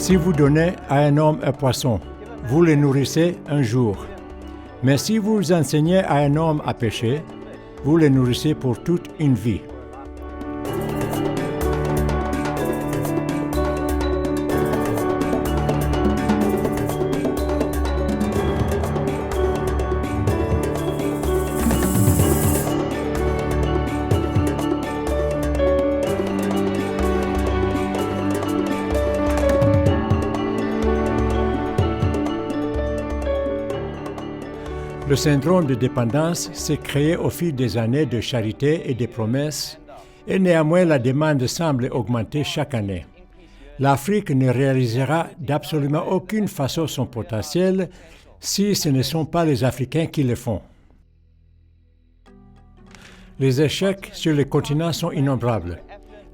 Si vous donnez à un homme un poisson, vous le nourrissez un jour. Mais si vous enseignez à un homme à pêcher, vous le nourrissez pour toute une vie. Le syndrome de dépendance s'est créé au fil des années de charité et de promesses, et néanmoins la demande semble augmenter chaque année. L'Afrique ne réalisera d'absolument aucune façon son potentiel si ce ne sont pas les Africains qui le font. Les échecs sur le continent sont innombrables.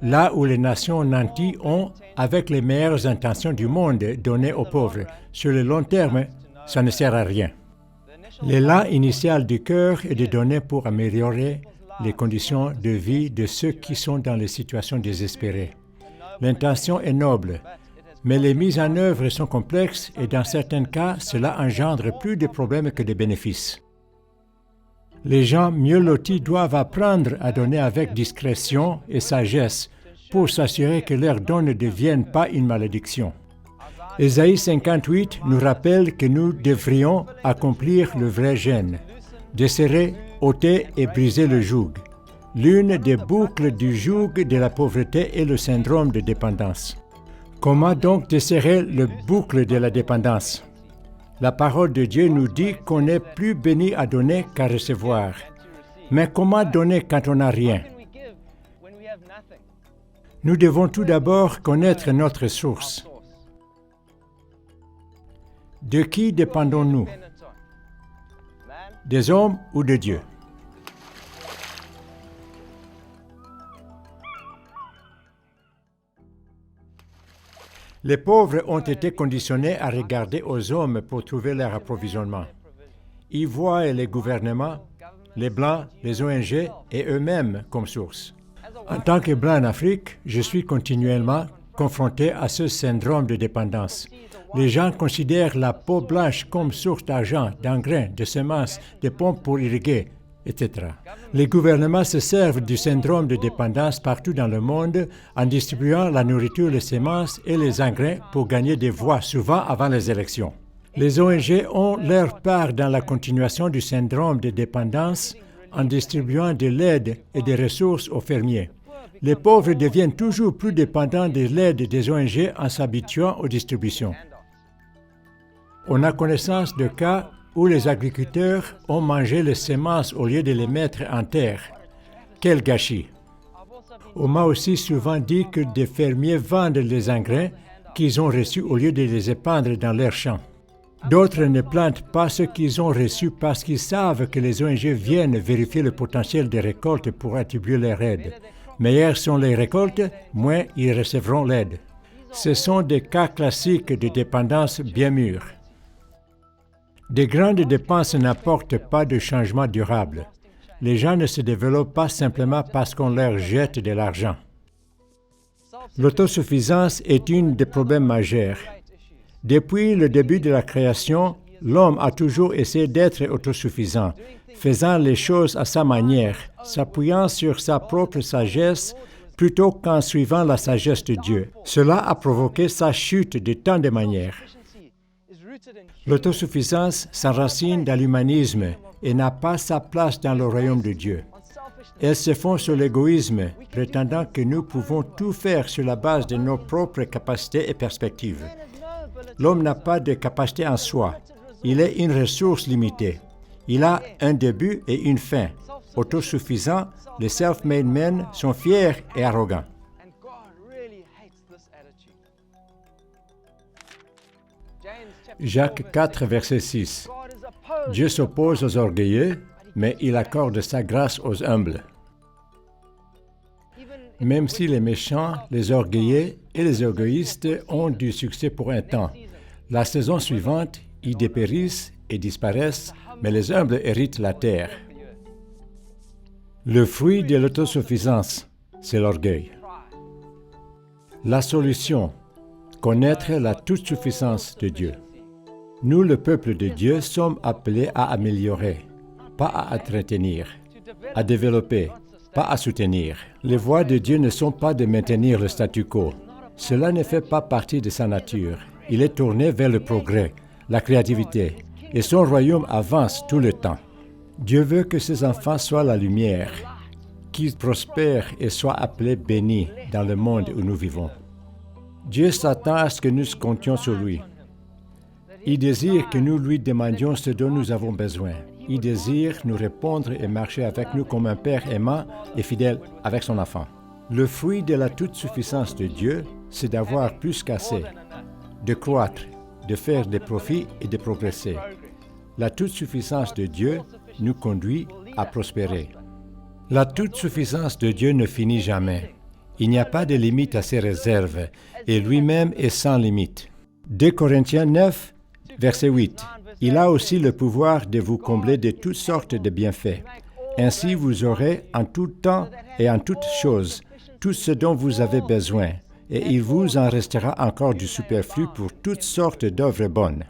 Là où les nations nanties ont, avec les meilleures intentions du monde, donné aux pauvres, sur le long terme, ça ne sert à rien. L'élan initial du cœur est de donner pour améliorer les conditions de vie de ceux qui sont dans les situations désespérées. L'intention est noble, mais les mises en œuvre sont complexes et dans certains cas, cela engendre plus de problèmes que de bénéfices. Les gens mieux lotis doivent apprendre à donner avec discrétion et sagesse pour s'assurer que leurs dons ne deviennent pas une malédiction. Ésaïe 58 nous rappelle que nous devrions accomplir le vrai jeûne, desserrer, ôter et briser le joug. L'une des boucles du joug de la pauvreté est le syndrome de dépendance. Comment donc desserrer le boucle de la dépendance? La parole de Dieu nous dit qu'on est plus béni à donner qu'à recevoir. Mais comment donner quand on n'a rien? Nous devons tout d'abord connaître notre source. De qui dépendons-nous? Des hommes ou de Dieu? Les pauvres ont été conditionnés à regarder aux hommes pour trouver leur approvisionnement. Ils voient les gouvernements, les Blancs, les ONG et eux-mêmes comme source. En tant que Blanc en Afrique, je suis continuellement confronté à ce syndrome de dépendance. Les gens considèrent la peau blanche comme source d'argent, d'engrais, de semences, de pompes pour irriguer, etc. Les gouvernements se servent du syndrome de dépendance partout dans le monde en distribuant la nourriture, les semences et les engrais pour gagner des voix, souvent avant les élections. Les ONG ont leur part dans la continuation du syndrome de dépendance en distribuant de l'aide et des ressources aux fermiers. Les pauvres deviennent toujours plus dépendants de l'aide des ONG en s'habituant aux distributions. On a connaissance de cas où les agriculteurs ont mangé les semences au lieu de les mettre en terre. Quel gâchis! On m'a aussi souvent dit que des fermiers vendent les engrais qu'ils ont reçus au lieu de les épandre dans leurs champs. D'autres ne plantent pas ce qu'ils ont reçu parce qu'ils savent que les ONG viennent vérifier le potentiel des récoltes pour attribuer leur aide. Meilleures sont les récoltes, moins ils recevront l'aide. Ce sont des cas classiques de dépendance bien mûrs. De grandes dépenses n'apportent pas de changement durable. Les gens ne se développent pas simplement parce qu'on leur jette de l'argent. L'autosuffisance est un des problèmes majeurs. Depuis le début de la création, l'homme a toujours essayé d'être autosuffisant, faisant les choses à sa manière, s'appuyant sur sa propre sagesse plutôt qu'en suivant la sagesse de Dieu. Cela a provoqué sa chute de tant de manières. L'autosuffisance s'enracine dans l'humanisme et n'a pas sa place dans le royaume de Dieu. Elle se fonde sur l'égoïsme, prétendant que nous pouvons tout faire sur la base de nos propres capacités et perspectives. L'homme n'a pas de capacité en soi. Il est une ressource limitée. Il a un début et une fin. Autosuffisant, les self-made men sont fiers et arrogants. Jacques 4, verset 6. Dieu s'oppose aux orgueilleux, mais il accorde sa grâce aux humbles. Même si les méchants, les orgueilleux et les égoïstes ont du succès pour un temps, la saison suivante, ils dépérissent et disparaissent, mais les humbles héritent la terre. Le fruit de l'autosuffisance, c'est l'orgueil. La solution, Connaître la toute-suffisance de Dieu. Nous, le peuple de Dieu, sommes appelés à améliorer, pas à entretenir, à développer, pas à soutenir. Les voies de Dieu ne sont pas de maintenir le statu quo. Cela ne fait pas partie de sa nature. Il est tourné vers le progrès, la créativité, et son royaume avance tout le temps. Dieu veut que ses enfants soient la lumière, qu'ils prospèrent et soient appelés bénis dans le monde où nous vivons. Dieu s'attend à ce que nous comptions sur lui. Il désire que nous lui demandions ce dont nous avons besoin. Il désire nous répondre et marcher avec nous comme un père aimant et fidèle avec son enfant. Le fruit de la toute-suffisance de Dieu, c'est d'avoir plus qu'assez, de croître, de faire des profits et de progresser. La toute-suffisance de Dieu nous conduit à prospérer. La toute-suffisance de Dieu ne finit jamais. Il n'y a pas de limite à ses réserves, et lui-même est sans limite. 2 Corinthiens 9, verset 8. Il a aussi le pouvoir de vous combler de toutes sortes de bienfaits. Ainsi vous aurez en tout temps et en toutes choses tout ce dont vous avez besoin, et il vous en restera encore du superflu pour toutes sortes d'œuvres bonnes.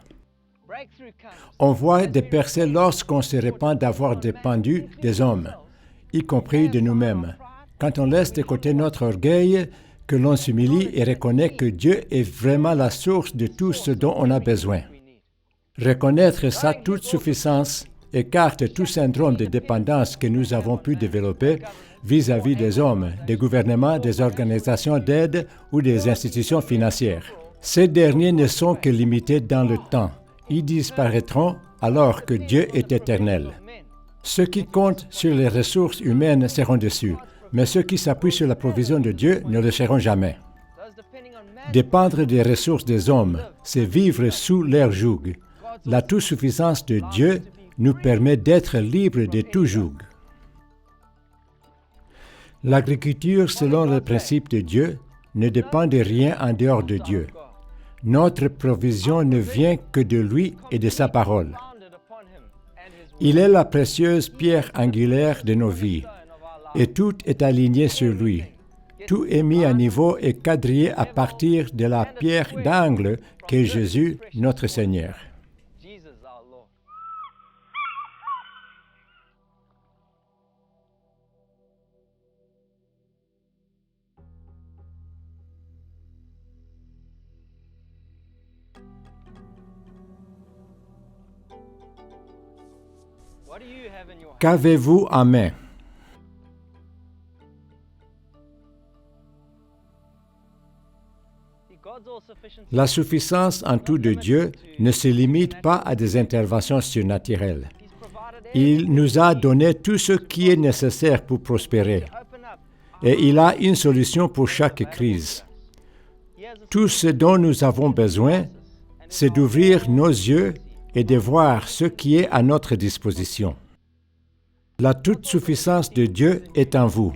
On voit des percées lorsqu'on se répand d'avoir dépendu des hommes, y compris de nous-mêmes. Quand on laisse de côté notre orgueil, que l'on s'humilie et reconnaît que Dieu est vraiment la source de tout ce dont on a besoin. Reconnaître sa toute suffisance écarte tout syndrome de dépendance que nous avons pu développer vis-à-vis des hommes, des gouvernements, des organisations d'aide ou des institutions financières. Ces derniers ne sont que limités dans le temps. Ils disparaîtront alors que Dieu est éternel. Ceux qui comptent sur les ressources humaines seront déçus, mais ceux qui s'appuient sur la provision de Dieu ne le seront jamais. Dépendre des ressources des hommes, c'est vivre sous leur joug. La toute-suffisance de Dieu nous permet d'être libres de tout joug. L'agriculture, selon le principe de Dieu, ne dépend de rien en dehors de Dieu. Notre provision ne vient que de lui et de sa parole. Il est la précieuse pierre angulaire de nos vies, et tout est aligné sur lui. Tout est mis à niveau et quadrillé à partir de la pierre d'angle qu'est Jésus, notre Seigneur. Qu'avez-vous en main? La suffisance en tout de Dieu ne se limite pas à des interventions surnaturelles. Il nous a donné tout ce qui est nécessaire pour prospérer. Et il a une solution pour chaque crise. Tout ce dont nous avons besoin, c'est d'ouvrir nos yeux et de voir ce qui est à notre disposition. La toute-suffisance de Dieu est en vous.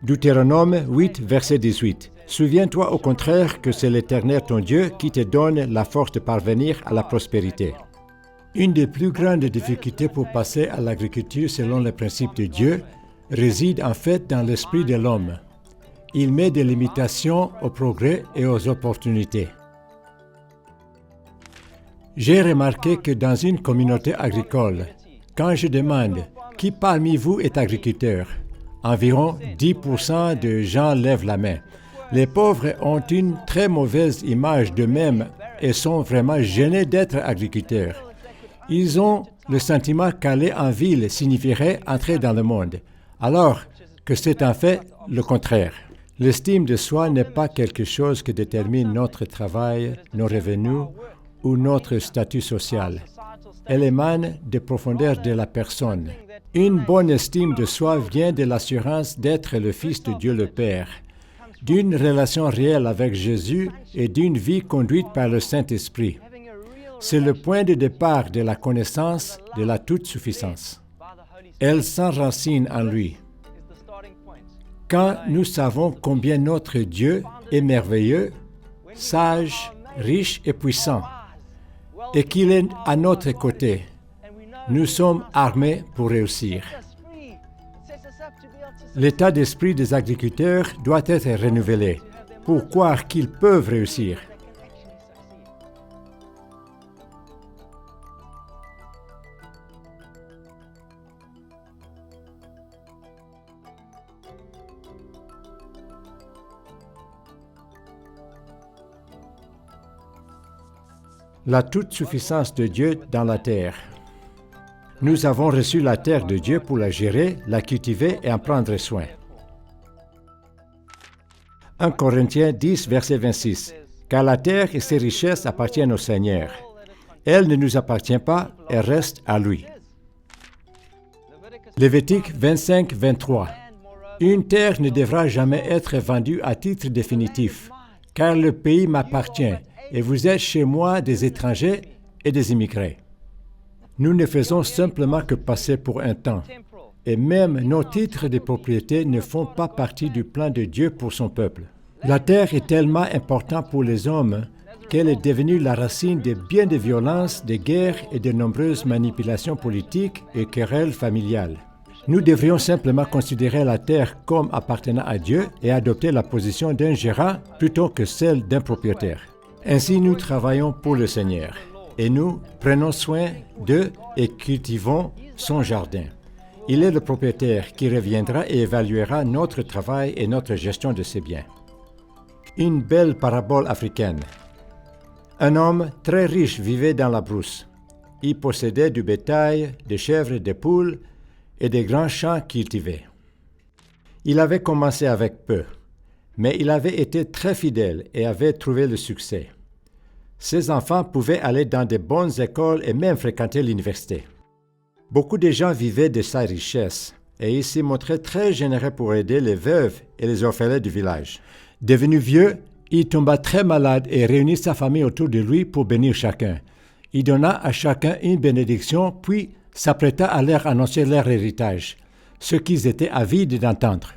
Deutéronome 8, verset 18. Souviens-toi au contraire que c'est l'Éternel ton Dieu qui te donne la force de parvenir à la prospérité. Une des plus grandes difficultés pour passer à l'agriculture selon le principe de Dieu réside en fait dans l'esprit de l'homme. Il met des limitations au progrès et aux opportunités. J'ai remarqué que dans une communauté agricole, quand je demande « Qui parmi vous est agriculteur ?», environ 10% de gens lèvent la main. Les pauvres ont une très mauvaise image d'eux-mêmes et sont vraiment gênés d'être agriculteurs. Ils ont le sentiment qu'aller en ville signifierait entrer dans le monde, alors que c'est en fait le contraire. L'estime de soi n'est pas quelque chose qui détermine notre travail, nos revenus ou notre statut social. Elle émane des profondeurs de la personne. Une bonne estime de soi vient de l'assurance d'être le Fils de Dieu le Père, d'une relation réelle avec Jésus et d'une vie conduite par le Saint-Esprit. C'est le point de départ de la connaissance de la toute-suffisance. Elle s'enracine en lui. Quand nous savons combien notre Dieu est merveilleux, sage, riche et puissant, et qu'il est à notre côté, nous sommes armés pour réussir. L'état d'esprit des agriculteurs doit être renouvelé. pour croire qu'ils peuvent réussir. La toute-suffisance de Dieu dans la terre. Nous avons reçu la terre de Dieu pour la gérer, la cultiver et en prendre soin. 1 Corinthiens 10, verset 26. Car la terre et ses richesses appartiennent au Seigneur. Elle ne nous appartient pas, elle reste à lui. Lévitique 25, 23. Une terre ne devra jamais être vendue à titre définitif, car le pays m'appartient, et vous êtes chez moi des étrangers et des immigrés. Nous ne faisons simplement que passer pour un temps, et même nos titres de propriété ne font pas partie du plan de Dieu pour son peuple. La terre est tellement importante pour les hommes qu'elle est devenue la racine de bien des violences, des guerres et de nombreuses manipulations politiques et querelles familiales. Nous devrions simplement considérer la terre comme appartenant à Dieu et adopter la position d'un gérant plutôt que celle d'un propriétaire. Ainsi, nous travaillons pour le Seigneur et nous prenons soin d'eux et cultivons son jardin. Il est le propriétaire qui reviendra et évaluera notre travail et notre gestion de ses biens. Une belle parabole africaine. Un homme très riche vivait dans la brousse. Il possédait du bétail, des chèvres et des poules et des grands champs cultivés. Il avait commencé avec peu, mais il avait été très fidèle et avait trouvé le succès. Ses enfants pouvaient aller dans de bonnes écoles et même fréquenter l'université. Beaucoup de gens vivaient de sa richesse et il s'y montrait très généreux pour aider les veuves et les orphelins du village. Devenu vieux, il tomba très malade et réunit sa famille autour de lui pour bénir chacun. Il donna à chacun une bénédiction, puis s'apprêta à leur annoncer leur héritage, ce qu'ils étaient avides d'entendre.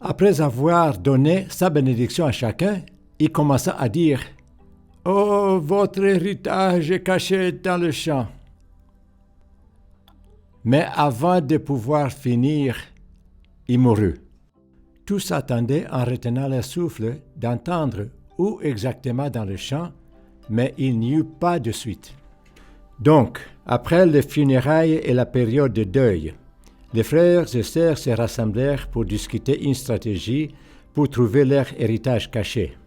Après avoir donné sa bénédiction à chacun, il commença à dire « Oh, votre héritage est caché dans le champ. » Mais avant de pouvoir finir, il mourut. Tous attendaient en retenant leur souffle d'entendre où exactement dans le champ, mais il n'y eut pas de suite. Donc, après les funérailles et la période de deuil, les frères et sœurs se rassemblèrent pour discuter une stratégie pour trouver leur héritage caché.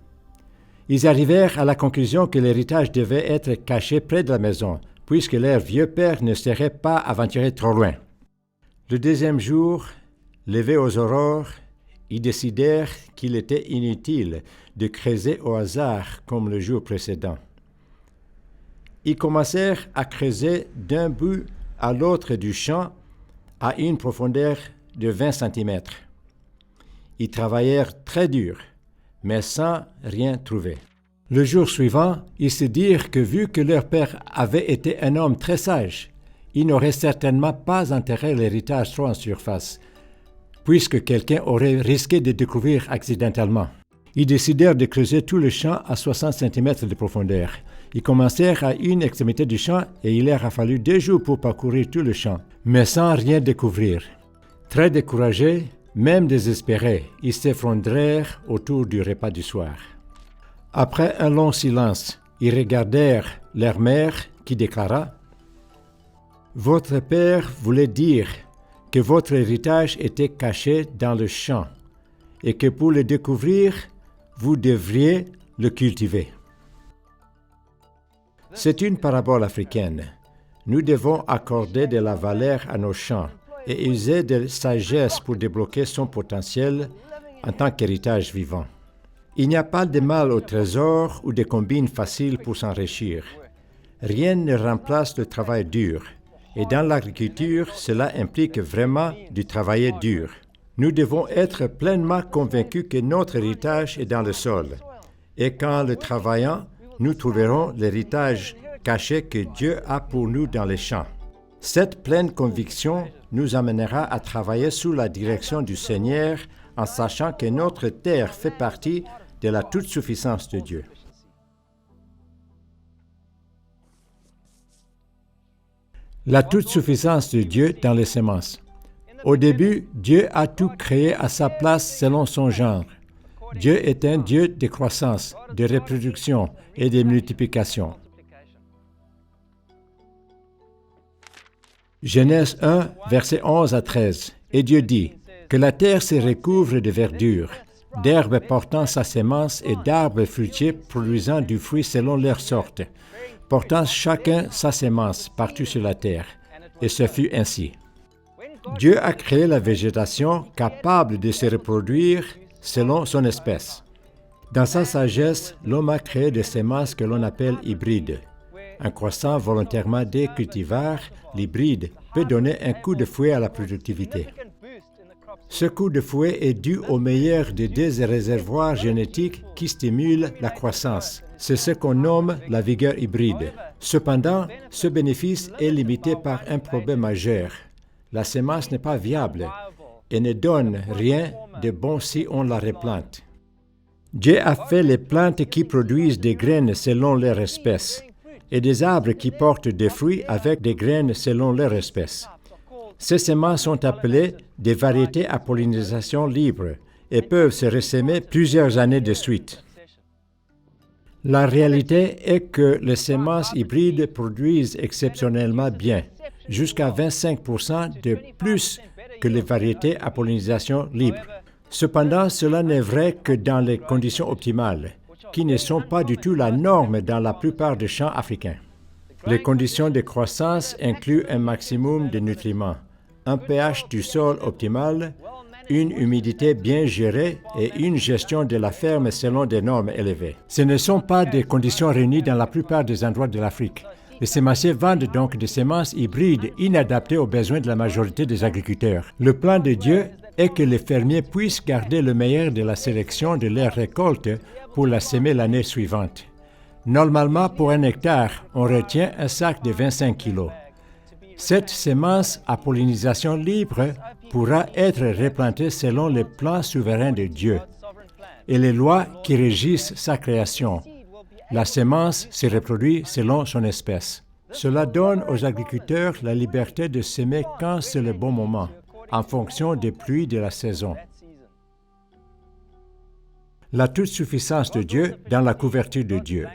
Ils arrivèrent à la conclusion que l'héritage devait être caché près de la maison, puisque leur vieux père ne serait pas aventuré trop loin. Le deuxième jour, levés aux aurores, ils décidèrent qu'il était inutile de creuser au hasard comme le jour précédent. Ils commencèrent à creuser d'un bout à l'autre du champ à une profondeur de 20 cm. Ils travaillèrent très dur, mais sans rien trouver. Le jour suivant, ils se dirent que vu que leur père avait été un homme très sage, il n'aurait certainement pas enterré l'héritage trop en surface, puisque quelqu'un aurait risqué de découvrir accidentellement. Ils décidèrent de creuser tout le champ à 60 cm de profondeur. Ils commencèrent à une extrémité du champ et il leur a fallu 2 jours pour parcourir tout le champ, mais sans rien découvrir. Très découragés, même désespérés, ils s'effondrèrent autour du repas du soir. Après un long silence, ils regardèrent leur mère qui déclara « Votre père voulait dire que votre héritage était caché dans le champ et que pour le découvrir, vous devriez le cultiver. » C'est une parabole africaine. Nous devons accorder de la valeur à nos champs et user de sagesse pour débloquer son potentiel en tant qu'héritage vivant. Il n'y a pas de mal au trésor ou de combines faciles pour s'enrichir. Rien ne remplace le travail dur. Et dans l'agriculture, cela implique vraiment du travail dur. Nous devons être pleinement convaincus que notre héritage est dans le sol. Et qu'en le travaillant, nous trouverons l'héritage caché que Dieu a pour nous dans les champs. Cette pleine conviction nous amènera à travailler sous la direction du Seigneur en sachant que notre terre fait partie de la toute-suffisance de Dieu. La toute-suffisance de Dieu dans les semences. Au début, Dieu a tout créé à sa place selon son genre. Dieu est un Dieu de croissance, de reproduction et de multiplication. Genèse 1, versets 11 à 13. Et Dieu dit, « Que la terre se recouvre de verdure, d'herbes portant sa semence et d'arbres fruitiers produisant du fruit selon leur sorte, portant chacun sa semence partout sur la terre. » Et ce fut ainsi. Dieu a créé la végétation capable de se reproduire selon son espèce. Dans sa sagesse, l'homme a créé des semences que l'on appelle hybrides. En croissant volontairement des cultivars, l'hybride peut donner un coup de fouet à la productivité. Ce coup de fouet est dû au meilleur de deux réservoirs génétiques qui stimulent la croissance. C'est ce qu'on nomme la vigueur hybride. Cependant, ce bénéfice est limité par un problème majeur. La semence n'est pas viable et ne donne rien de bon si on la replante. Dieu a fait les plantes qui produisent des graines selon leur espèce et des arbres qui portent des fruits avec des graines selon leur espèce. Ces semences sont appelées des variétés à pollinisation libre et peuvent se ressemer plusieurs années de suite. La réalité est que les semences hybrides produisent exceptionnellement bien, jusqu'à 25% de plus que les variétés à pollinisation libre. Cependant, cela n'est vrai que dans les conditions optimales, qui ne sont pas du tout la norme dans la plupart des champs africains. Les conditions de croissance incluent un maximum de nutriments, un pH du sol optimal, une humidité bien gérée et une gestion de la ferme selon des normes élevées. Ce ne sont pas des conditions réunies dans la plupart des endroits de l'Afrique. Les semenciers vendent donc des semences hybrides inadaptées aux besoins de la majorité des agriculteurs. Le plan de Dieu est que les fermiers puissent garder le meilleur de la sélection de leur récolte pour la semer l'année suivante. Normalement, pour un hectare, on retient un sac de 25 kilos. Cette semence à pollinisation libre pourra être replantée selon les plans souverains de Dieu et les lois qui régissent sa création. La semence se reproduit selon son espèce. Cela donne aux agriculteurs la liberté de semer quand c'est le bon moment, en fonction des pluies de la saison. La toute-suffisance de Dieu dans la couverture de Dieu.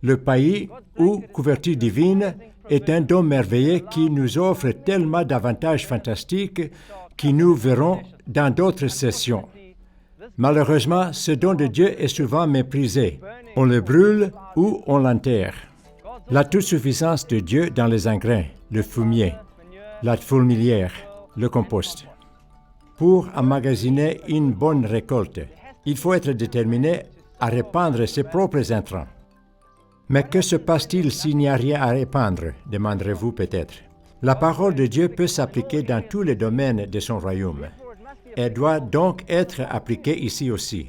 Le pays, ou couverture divine, est un don merveilleux qui nous offre tellement d'avantages fantastiques que nous verrons dans d'autres sessions. Malheureusement, ce don de Dieu est souvent méprisé. On le brûle ou on l'enterre. La toute-suffisance de Dieu dans les engrais, le fumier, la fourmilière, le compost. Pour emmagasiner une bonne récolte, il faut être déterminé à répandre ses propres intrants. Mais que se passe-t-il s'il n'y a rien à répandre, demanderez-vous peut-être. La parole de Dieu peut s'appliquer dans tous les domaines de son royaume. Elle doit donc être appliquée ici aussi.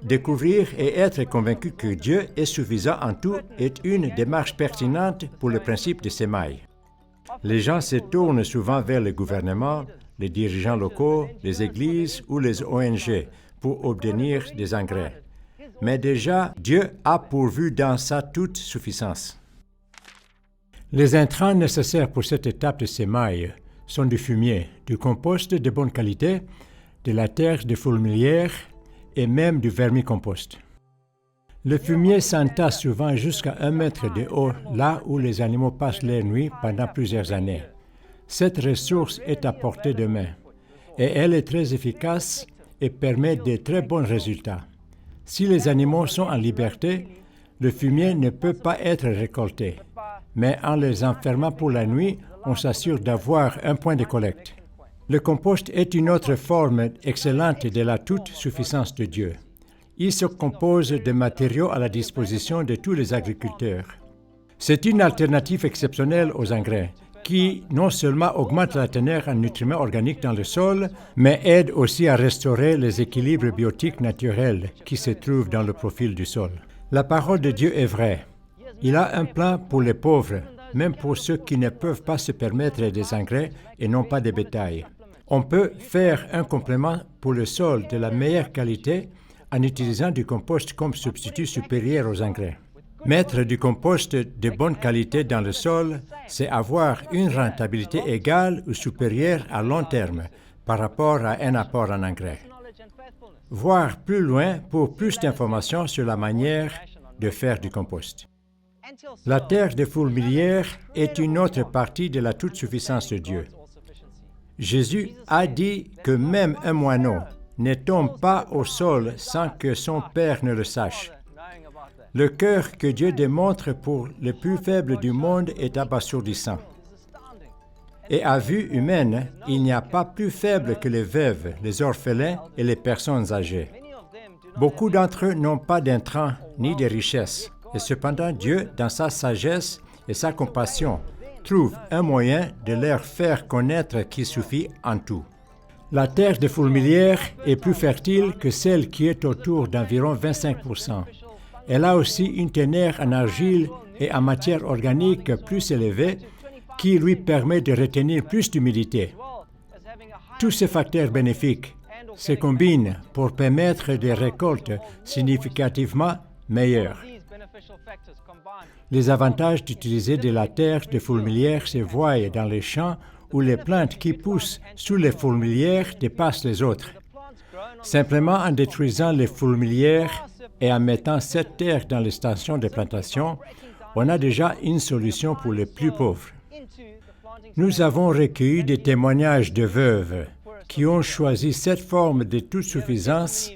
Découvrir et être convaincu que Dieu est suffisant en tout est une démarche pertinente pour le principe de semaille. Les gens se tournent souvent vers le gouvernement, les dirigeants locaux, les églises ou les ONG pour obtenir des engrais. Mais déjà, Dieu a pourvu dans sa toute suffisance. Les intrants nécessaires pour cette étape de semaille sont du fumier, du compost de bonne qualité, de la terre de fourmilière et même du vermicompost. Le fumier s'entasse souvent jusqu'à 1 mètre de haut, là où les animaux passent leur nuit pendant plusieurs années. Cette ressource est à portée de main, et elle est très efficace et permet de très bons résultats. Si les animaux sont en liberté, le fumier ne peut pas être récolté, mais en les enfermant pour la nuit, on s'assure d'avoir un point de collecte. Le compost est une autre forme excellente de la toute-suffisance de Dieu. Il se compose de matériaux à la disposition de tous les agriculteurs. C'est une alternative exceptionnelle aux engrais, qui non seulement augmente la teneur en nutriments organiques dans le sol, mais aide aussi à restaurer les équilibres biotiques naturels qui se trouvent dans le profil du sol. La parole de Dieu est vraie. Il a un plan pour les pauvres, même pour ceux qui ne peuvent pas se permettre des engrais et non pas des bétails. On peut faire un complément pour le sol de la meilleure qualité en utilisant du compost comme substitut supérieur aux engrais. Mettre du compost de bonne qualité dans le sol, c'est avoir une rentabilité égale ou supérieure à long terme par rapport à un apport en engrais. voir plus loin pour plus d'informations sur la manière de faire du compost. La terre de fourmilière est une autre partie de la toute-suffisance de Dieu. Jésus a dit que même un moineau ne tombe pas au sol sans que son Père ne le sache. Le cœur que Dieu démontre pour les plus faibles du monde est abasourdissant. Et à vue humaine, il n'y a pas plus faible que les veuves, les orphelins et les personnes âgées. Beaucoup d'entre eux n'ont pas d'intrants ni de richesses. Et cependant, Dieu, dans sa sagesse et sa compassion, trouve un moyen de leur faire connaître qu'il suffit en tout. La terre de fourmilière est plus fertile que celle qui est autour d'environ 25%. Elle a aussi une teneur en argile et en matière organique plus élevée qui lui permet de retenir plus d'humidité. Tous ces facteurs bénéfiques se combinent pour permettre des récoltes significativement meilleures. Les avantages d'utiliser de la terre de fourmilière se voient dans les champs où les plantes qui poussent sous les fourmilières dépassent les autres. Simplement en détruisant les fourmilières et en mettant cette terre dans les stations de plantation, on a déjà une solution pour les plus pauvres. Nous avons recueilli des témoignages de veuves qui ont choisi cette forme de toute suffisance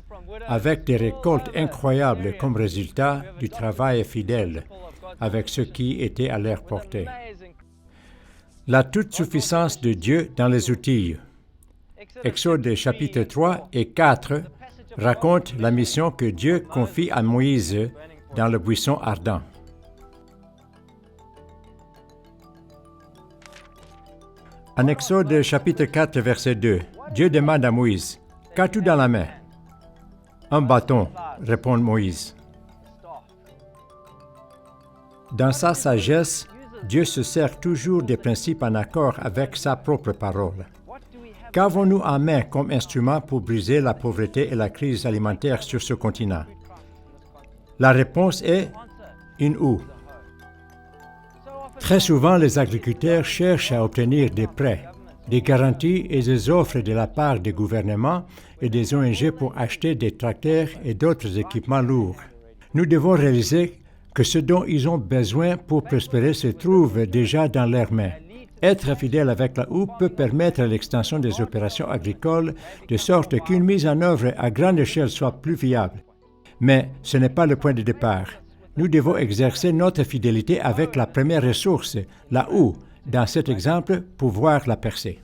avec des récoltes incroyables comme résultat du travail fidèle avec ce qui était à leur portée. La toute-suffisance de Dieu dans les outils. Exode chapitre 3 et 4 racontent la mission que Dieu confie à Moïse dans le buisson ardent. En Exode chapitre 4, verset 2, Dieu demande à Moïse, « Qu'as-tu dans la main? » « Un bâton, » répond Moïse. Dans sa sagesse, Dieu se sert toujours des principes en accord avec sa propre parole. Qu'avons-nous en main comme instrument pour briser la pauvreté et la crise alimentaire sur ce continent? La réponse est une houe. Très souvent, les agriculteurs cherchent à obtenir des prêts, des garanties et des offres de la part des gouvernements et des ONG pour acheter des tracteurs et d'autres équipements lourds. Nous devons réaliser que ce dont ils ont besoin pour prospérer se trouve déjà dans leurs mains. Être fidèle avec la houe peut permettre l'extension des opérations agricoles de sorte qu'une mise en œuvre à grande échelle soit plus viable. Mais ce n'est pas le point de départ. Nous devons exercer notre fidélité avec la première ressource, la houe, dans cet exemple, pouvoir la percer.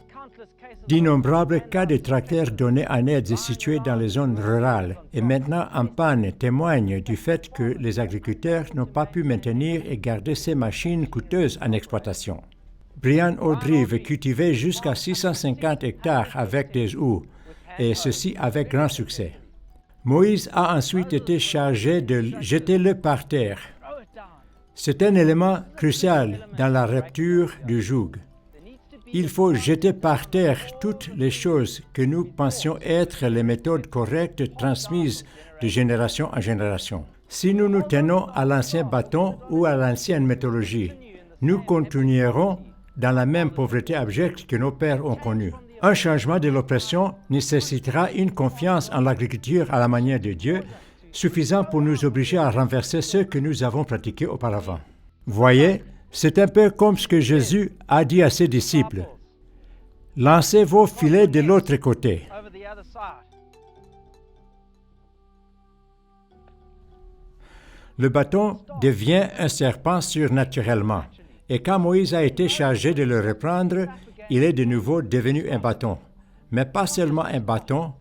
D'innombrables cas de tracteurs donnés en aide situés dans les zones rurales et maintenant en panne témoignent du fait que les agriculteurs n'ont pas pu maintenir et garder ces machines coûteuses en exploitation. Brian O'Drive cultivait jusqu'à 650 hectares avec des houes, et ceci avec grand succès. Moïse a ensuite été chargé de jeter-le par terre. C'est un élément crucial dans la rupture du joug. Il faut jeter par terre toutes les choses que nous pensions être les méthodes correctes transmises de génération en génération. Si nous nous tenons à l'ancien bâton ou à l'ancienne méthodologie, nous continuerons dans la même pauvreté abjecte que nos pères ont connue. Un changement de l'oppression nécessitera une confiance en l'agriculture à la manière de Dieu, suffisant pour nous obliger à renverser ce que nous avons pratiqué auparavant. Voyez, c'est un peu comme ce que Jésus a dit à ses disciples. « Lancez vos filets de l'autre côté. » Le bâton devient un serpent surnaturellement, et quand Moïse a été chargé de le reprendre, il est de nouveau devenu un bâton. Mais pas seulement un bâton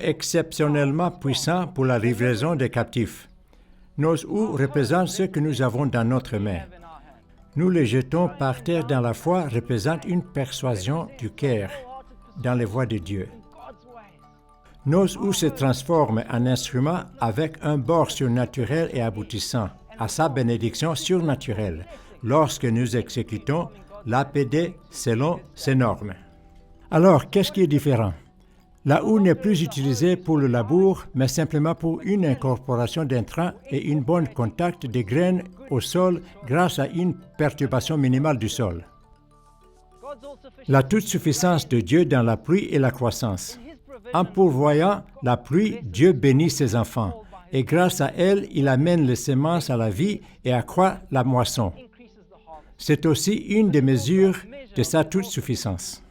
exceptionnellement puissant pour la livraison des captifs. Nos houes représentent ce que nous avons dans notre main. Nous les jetons par terre dans la foi représente une persuasion du cœur dans les voies de Dieu. Nos houes se transforment en instruments avec un bord surnaturel et aboutissant à sa bénédiction surnaturelle lorsque nous exécutons l'APD selon ses normes. Alors, qu'est-ce qui est différent? La houe n'est plus utilisée pour le labour, mais simplement pour une incorporation d'intrants et une bonne contact des graines au sol grâce à une perturbation minimale du sol. La toute-suffisance de Dieu dans la pluie et la croissance. En pourvoyant la pluie, Dieu bénit ses enfants, et grâce à elle, il amène les semences à la vie et accroît la moisson. C'est aussi une des mesures de sa toute-suffisance.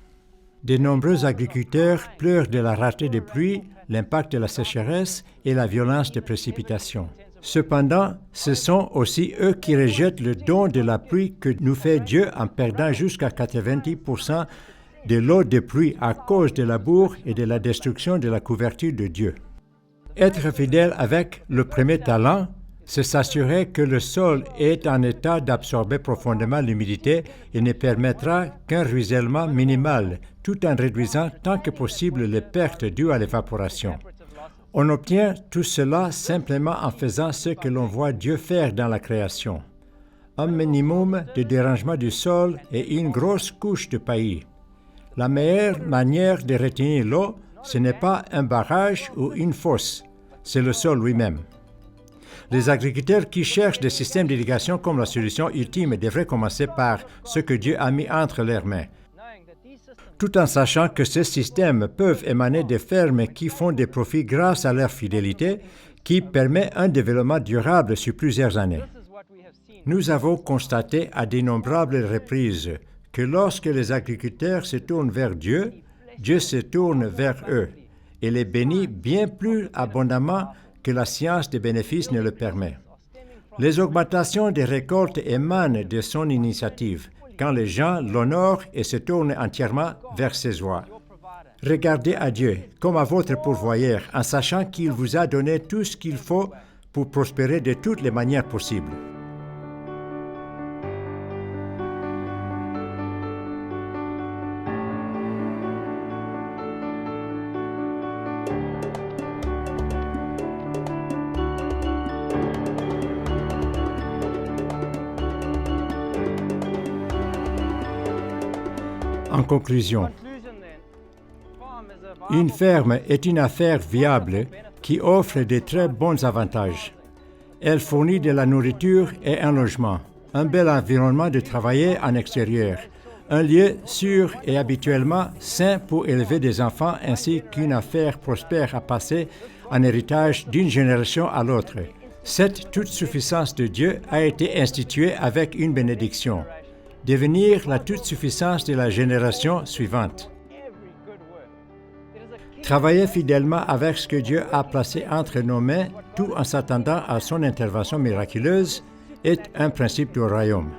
De nombreux agriculteurs pleurent de la rareté des pluies, l'impact de la sécheresse et la violence des précipitations. Cependant, ce sont aussi eux qui rejettent le don de la pluie que nous fait Dieu en perdant jusqu'à 90% de l'eau de pluie à cause de la bourre et de la destruction de la couverture de Dieu. Être fidèle avec le premier talent, c'est s'assurer que le sol est en état d'absorber profondément l'humidité et ne permettra qu'un ruissellement minimal, tout en réduisant tant que possible les pertes dues à l'évaporation. On obtient tout cela simplement en faisant ce que l'on voit Dieu faire dans la création. Un minimum de dérangement du sol et une grosse couche de paillis. La meilleure manière de retenir l'eau, ce n'est pas un barrage ou une fosse, c'est le sol lui-même. Les agriculteurs qui cherchent des systèmes d'irrigation comme la solution ultime devraient commencer par ce que Dieu a mis entre leurs mains, tout en sachant que ces systèmes peuvent émaner des fermes qui font des profits grâce à leur fidélité, qui permet un développement durable sur plusieurs années. Nous avons constaté à d'innombrables reprises que lorsque les agriculteurs se tournent vers Dieu, Dieu se tourne vers eux et les bénit bien plus abondamment que la science des bénéfices ne le permet. Les augmentations des récoltes émanent de son initiative, quand les gens l'honorent et se tournent entièrement vers ses voies. Regardez à Dieu comme à votre pourvoyeur, en sachant qu'il vous a donné tout ce qu'il faut pour prospérer de toutes les manières possibles. En conclusion, une ferme est une affaire viable qui offre de très bons avantages. Elle fournit de la nourriture et un logement, un bel environnement de travailler en extérieur, un lieu sûr et habituellement sain pour élever des enfants ainsi qu'une affaire prospère à passer en héritage d'une génération à l'autre. Cette toute-suffisance de Dieu a été instituée avec une bénédiction. Devenir la toute-suffisance de la génération suivante. Travailler fidèlement avec ce que Dieu a placé entre nos mains, tout en s'attendant à son intervention miraculeuse, est un principe du royaume.